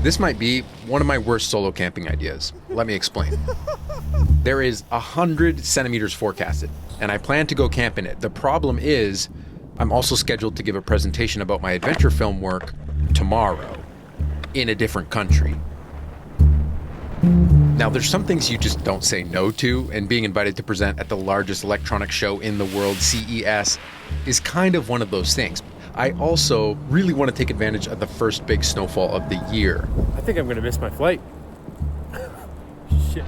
This might be one of my worst solo camping ideas. Let me explain. There is 100 centimeters forecasted, and I plan to go camp in it. The problem is, I'm also scheduled to give a presentation about my adventure film work tomorrow in a different country. Now, there's some things you just don't say no to, and being invited to present at the largest electronic show in the world, CES, is kind of one of those things. I also really want to take advantage of the first big snowfall of the year. I think I'm gonna miss my flight. Shit.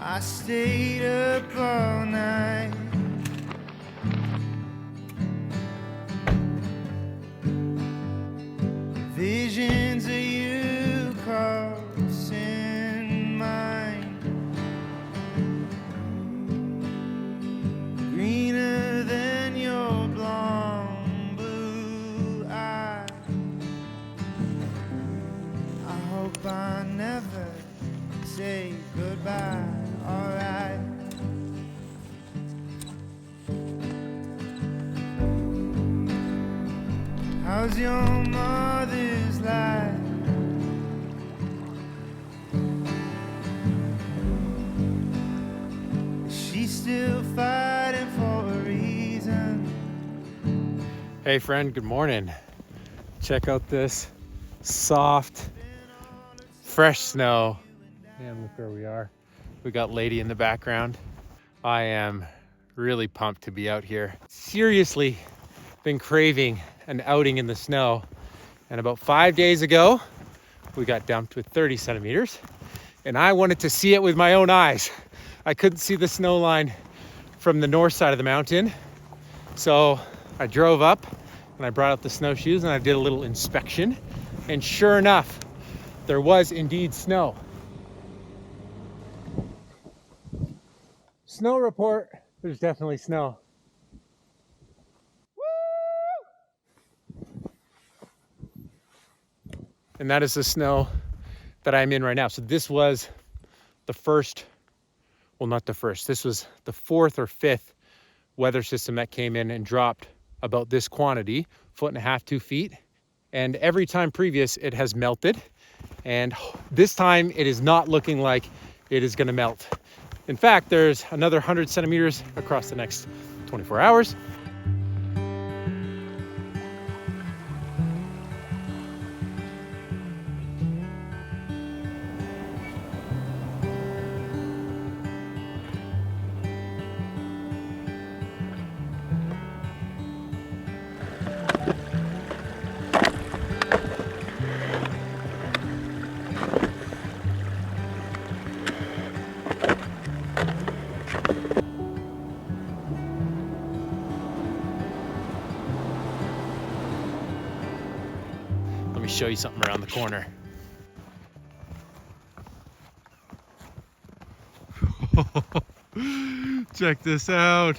I stayed up all night, visions of you crossing mine, greener than your blonde blue eye. I hope I never say goodbye. Alright. How's your mother's life? Is she still fighting for a reason? Hey friend, good morning. Check out this soft, fresh snow. And look where we are. We got Lady in the background. I am really pumped to be out here. Seriously been craving an outing in the snow. And about 5 days ago, we got dumped with 30 centimeters. And I wanted to see it with my own eyes. I couldn't see the snow line from the north side of the mountain. So I drove up and I brought out the snowshoes and I did a little inspection. And sure enough, there was indeed snow. Snow report, there's definitely snow. Woo! And that is the snow that I'm in right now. So this was the first, well, not the first, this was the fourth or fifth weather system that came in and dropped about this quantity, 1.5 feet, 2 feet. And every time previous, it has melted. And this time it is not looking like it is gonna melt. In fact, there's another 100 centimeters across the next 24 hours. Let me show you something around the corner. Check this out.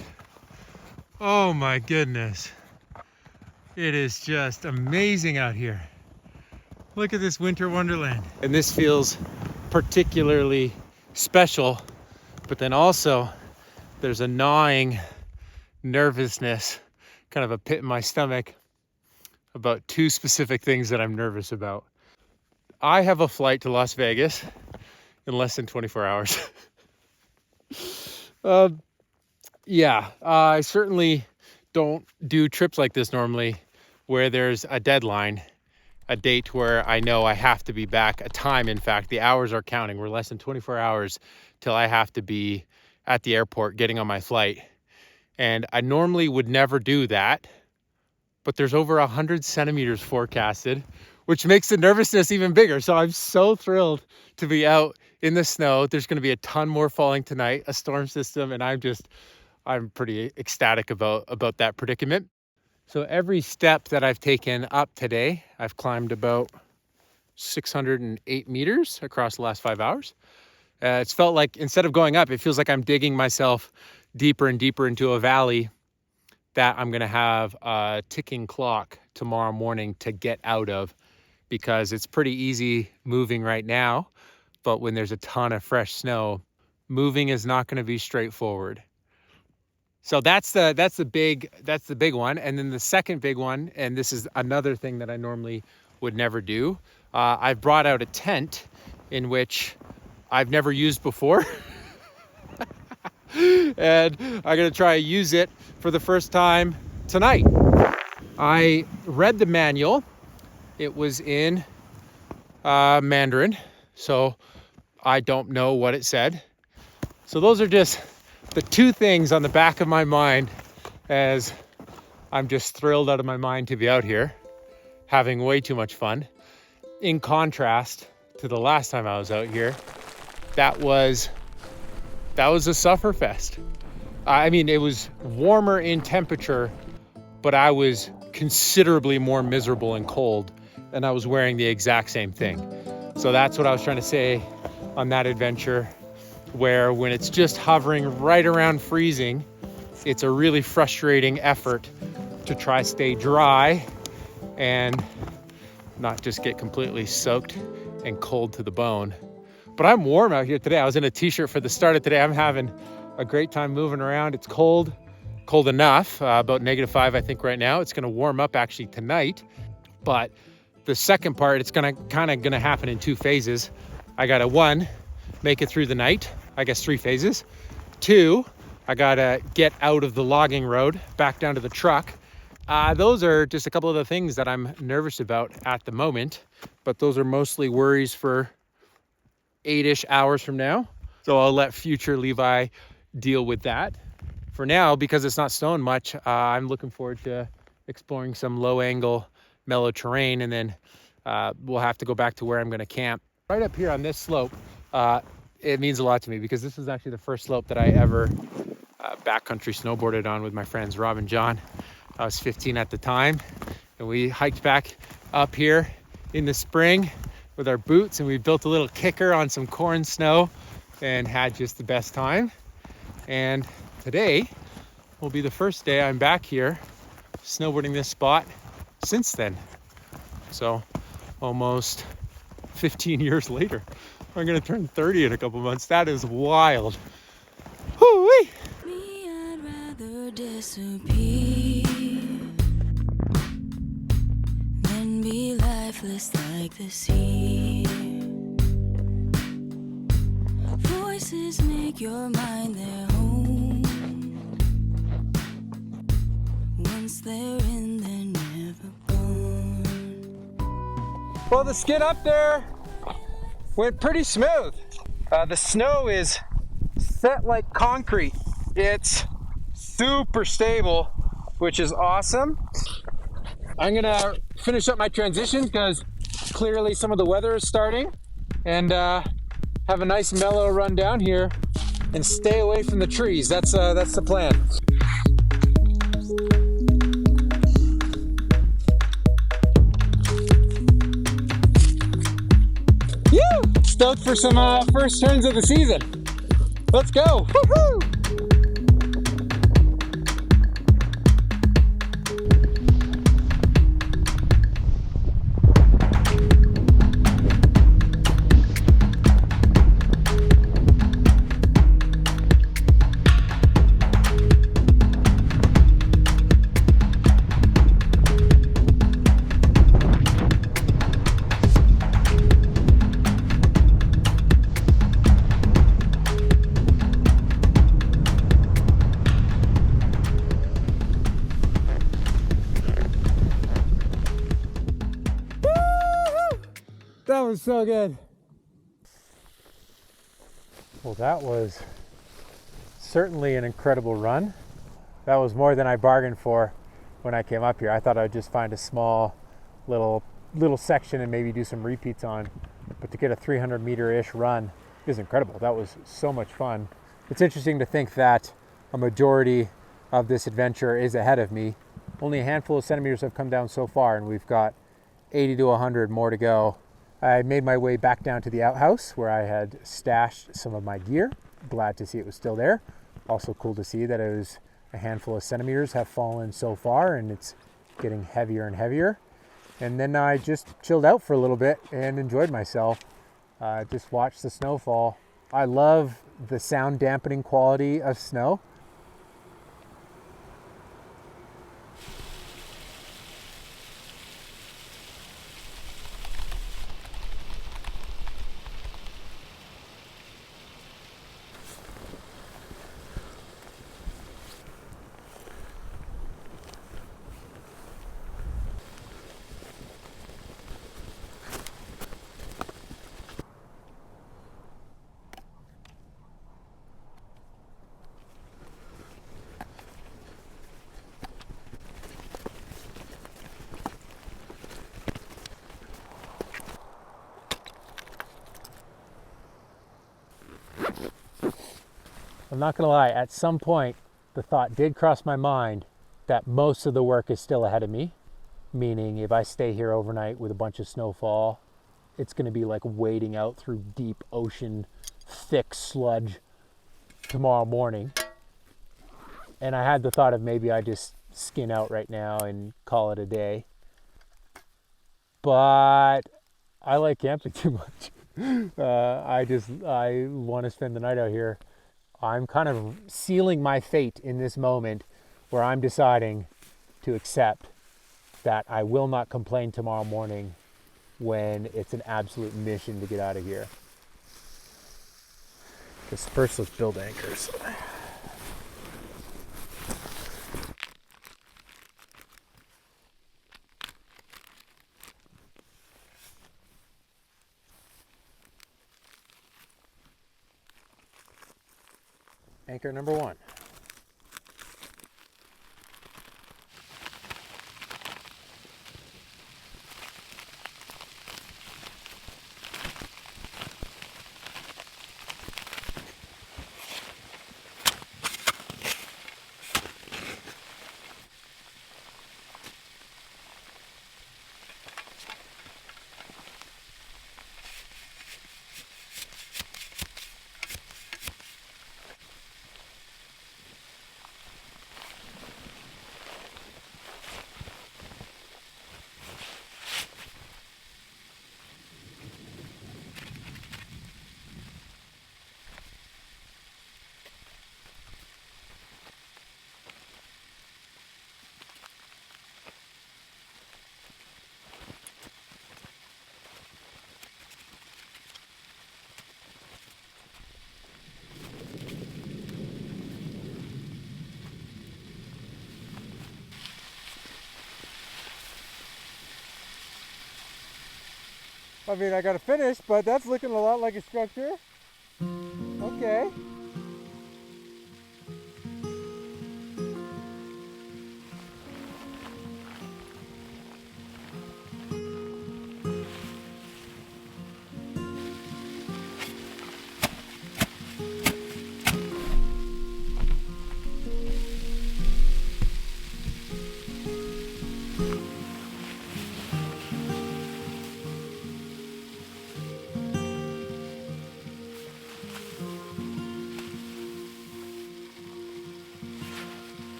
Oh my goodness. It is just amazing out here. Look at this winter wonderland. And this feels particularly special, but then also there's a gnawing nervousness, kind of a pit in my stomach about two specific things that I'm nervous about. I have a flight to Las Vegas in less than 24 hours. I certainly don't do trips like this normally where there's a deadline, a date where I know I have to be back, a time. In fact, the hours are counting. We're less than 24 hours till I have to be at the airport getting on my flight. And I normally would never do that, but there's over 100 centimeters forecasted, which makes the nervousness even bigger. So I'm so thrilled to be out in the snow. There's going to be a ton more falling tonight, a storm system, and I'm pretty ecstatic about that predicament. So every step that I've taken up today, I've climbed about 608 meters across the last 5 hours. It's felt like instead of going up, it feels like I'm digging myself deeper and deeper into a valley that I'm going to have a ticking clock tomorrow morning to get out of, because it's pretty easy moving right now, but when there's a ton of fresh snow, moving is not going to be straightforward. So that's the big one. And then the second big one, and this is another thing that I normally would never do, I've brought out a tent in which I've never used before. And I'm going to try to use it for the first time tonight. I read the manual. It was in Mandarin, so I don't know what it said. So those are just the two things on the back of my mind, as I'm just thrilled out of my mind to be out here having way too much fun. In contrast to the last time I was out here, that was a sufferfest. I mean, it was warmer in temperature, but I was considerably more miserable and cold, and I was wearing the exact same thing. So that's what I was trying to say on that adventure, where when it's just hovering right around freezing, it's a really frustrating effort to try stay dry and not just get completely soaked and cold to the bone. But I'm warm out here today. I was in a t-shirt for the start of today. I'm having a great time moving around. It's cold enough, about -5, I think right now. It's gonna warm up actually tonight. But the second part, it's gonna happen in 2 phases. I gotta, 1, make it through the night. I guess 3 phases. 2, I gotta get out of the logging road, back down to the truck. Those are just a couple of the things that I'm nervous about at the moment, but those are mostly worries for 8-ish hours from now. So I'll let future Levi deal with that. For now, because it's not snowing much, I'm looking forward to exploring some low angle, mellow terrain, and then we'll have to go back to where I'm gonna camp. Right up here on this slope, it means a lot to me because this is actually the first slope that I ever backcountry snowboarded on with my friends Rob and John. I was 15 at the time, and we hiked back up here in the spring with our boots, and we built a little kicker on some corn snow and had just the best time. And today will be the first day I'm back here snowboarding this spot since then. So almost 15 years later. I'm gonna turn 30 in a couple months. That is wild. Hoo-wee! Me, I'd rather disappear than be lifeless like the sea. Voices make your mind their home. Once they're in, they're never gone. Well, the skid up there went pretty smooth. The snow is set like concrete. It's super stable, which is awesome. I'm gonna finish up my transition because clearly some of the weather is starting, and have a nice mellow run down here and stay away from the trees. That's the plan. Stoked for some first turns of the season. Let's go. Woo-hoo! That was so good. Well, that was certainly an incredible run. That was more than I bargained for when I came up here. I thought I'd just find a small little section and maybe do some repeats on, but to get a 300-meter-ish run is incredible. That was so much fun. It's interesting to think that a majority of this adventure is ahead of me. Only a handful of centimeters have come down so far, and we've got 80 to 100 more to go. I made my way back down to the outhouse where I had stashed some of my gear. Glad to see it was still there. Also cool to see that it was a handful of centimeters have fallen so far, and it's getting heavier and heavier. And then I just chilled out for a little bit and enjoyed myself. Just watched the snow fall. I love the sound dampening quality of snow. I'm not gonna lie, at some point the thought did cross my mind that most of the work is still ahead of me. Meaning if I stay here overnight with a bunch of snowfall, it's gonna be like wading out through deep ocean, thick sludge tomorrow morning. And I had the thought of maybe I just skin out right now and call it a day. But I like camping too much. I want to spend the night out here. I'm kind of sealing my fate in this moment where I'm deciding to accept that I will not complain tomorrow morning when it's an absolute mission to get out of here. Because first let's build anchors. Anchor number 1. I mean, I gotta finish, but that's looking a lot like a structure. Okay.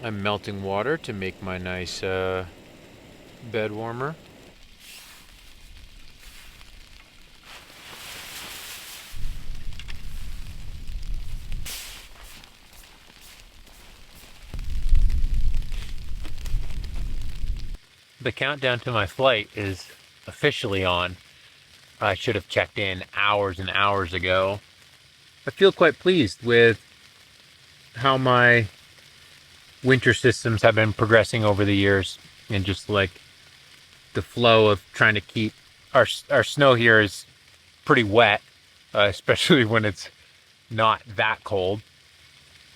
I'm melting water to make my nice bed warmer. The countdown to my flight is officially on. I should have checked in hours and hours ago. I feel quite pleased with how my winter systems have been progressing over the years, and just like the flow of trying to keep our snow here is pretty wet, especially when it's not that cold.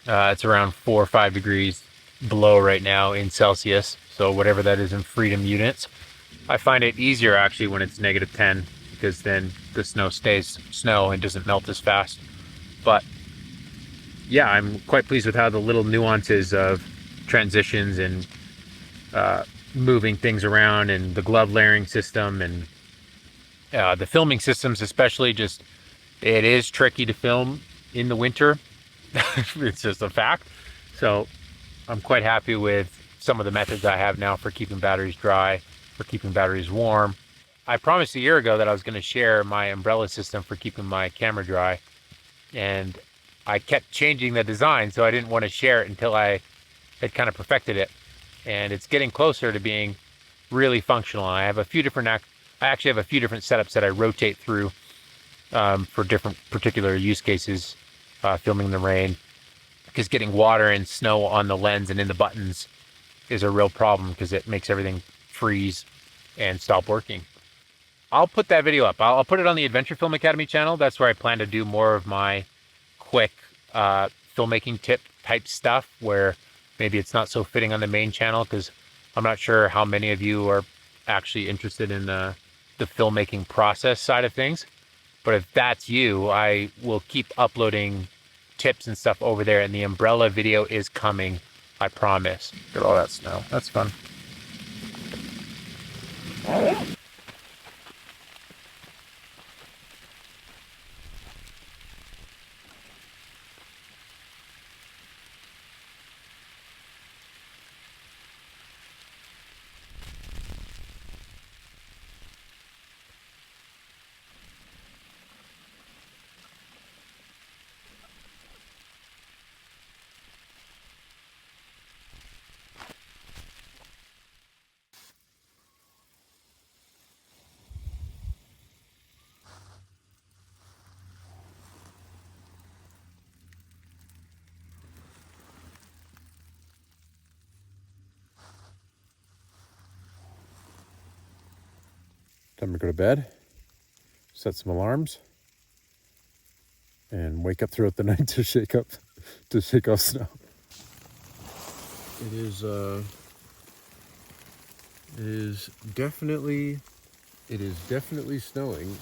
It's around 4 or 5 degrees below right now in Celsius, so whatever that is in freedom units. I find it easier actually when it's -10, because then the snow stays snow and doesn't melt as fast. But yeah, I'm quite pleased with how the little nuances of transitions and moving things around, and the glove layering system, and the filming systems especially. Just, it is tricky to film in the winter. It's just a fact. So I'm quite happy with some of the methods I have now for keeping batteries dry, for keeping batteries warm. I promised a year ago that I was going to share my umbrella system for keeping my camera dry, and I kept changing the design, so I didn't want to share it until I had kind of perfected it. And it's getting closer to being really functional. I have a few different I actually have a few different setups that I rotate through for different particular use cases, filming in the rain, because getting water and snow on the lens and in the buttons is a real problem, because it makes everything freeze and stop working. I'll put that video up. I'll put it on the Adventure Film Academy channel. That's where I plan to do more of my quick filmmaking tip type stuff, where maybe it's not so fitting on the main channel, because I'm not sure how many of you are actually interested in the filmmaking process side of things. But if that's you, I will keep uploading tips and stuff over there, and the umbrella video is coming, I promise. Look at all that snow. That's fun. Time to go to bed, set some alarms, and wake up throughout the night to shake off snow. It is definitely snowing.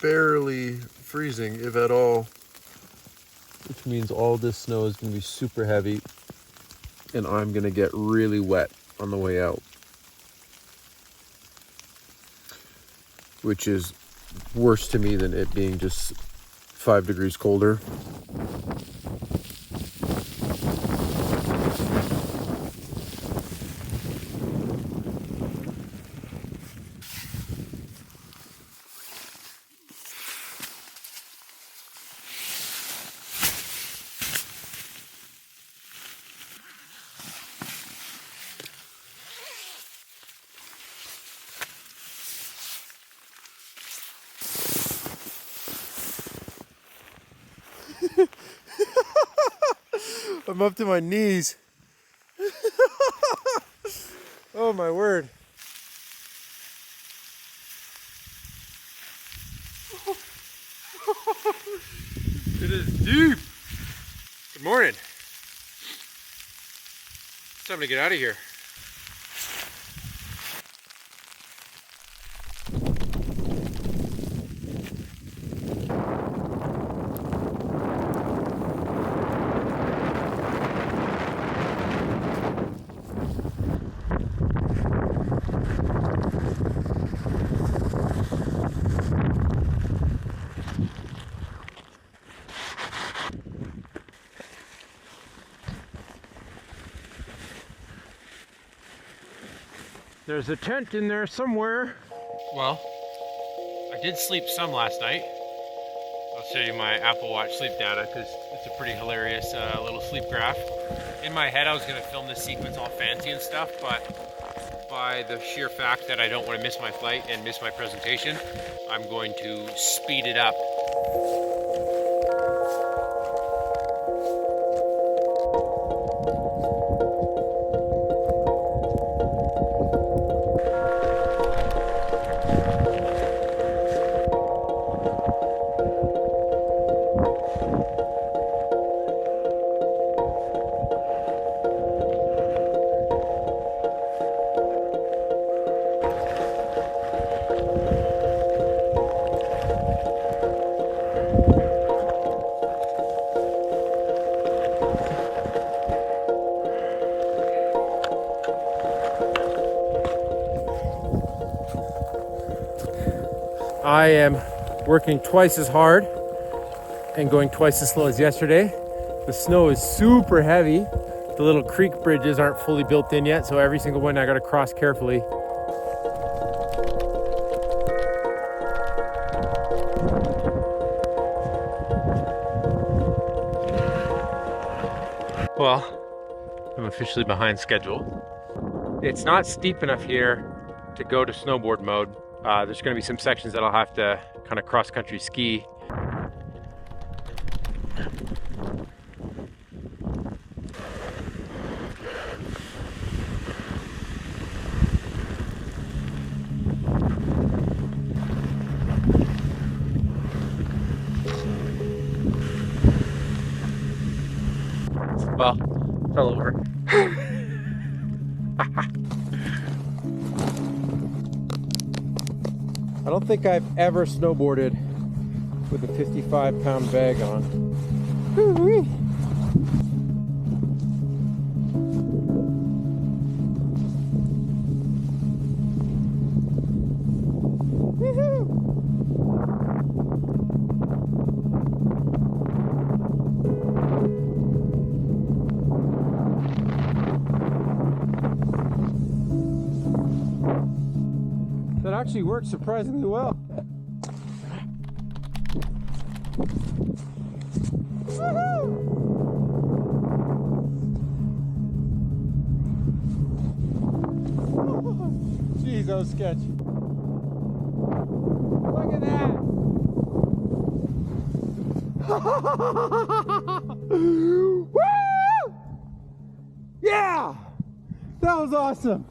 Barely freezing, if at all. Which means all this snow is going to be super heavy, and I'm going to get really wet on the way out. Which is worse to me than it being just 5 degrees colder. I'm up to my knees. Oh my word. It is deep. Good morning. It's time to get out of here. There's a tent in there somewhere. Well, I did sleep some last night. I'll show you my Apple Watch sleep data, because it's a pretty hilarious little sleep graph. In my head, I was going to film this sequence all fancy and stuff, but by the sheer fact that I don't want to miss my flight and miss my presentation, I'm going to speed it up. I am working twice as hard and going twice as slow as yesterday. The snow is super heavy. The little creek bridges aren't fully built in yet, so every single one I gotta cross carefully. Well, I'm officially behind schedule. It's not steep enough here to go to snowboard mode. There's going to be some sections that I'll have to kind of cross-country ski. Well, fell over. I don't think I've ever snowboarded with a 55-pound bag on. Woo-wee. That actually worked surprisingly well. Jeez, that was sketchy. Look at that! Woo! Yeah! That was awesome!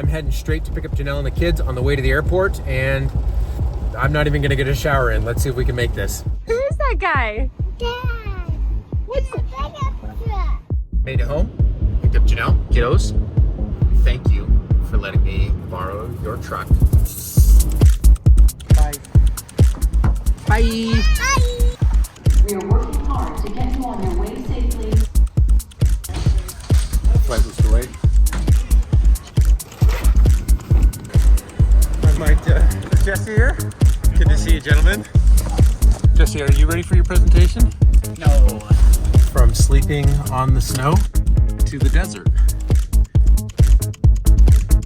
Heading straight to pick up Janelle and the kids on the way to the airport, and I'm not even gonna get a shower in. Let's see if we can make this. Who is that guy? Dad. What's It's a bigger truck. Made it home, picked up Janelle, kiddos. Thank you for letting me borrow your truck. Bye. Bye. Bye. We are working hard to get you on your way safely. Flight was delayed. Jesse here. Good to see you, gentlemen. Jesse, are you ready for your presentation? No. From sleeping on the snow to the desert.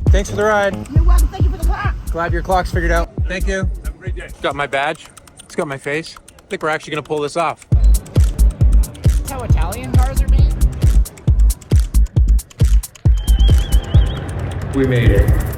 Thanks for the ride. You're welcome. Thank you for the clock. Glad your clock's figured out. Thank you. Have a great day. Got my badge. It's got my face. I think we're actually gonna pull this off. That's how Italian cars are made. We made it.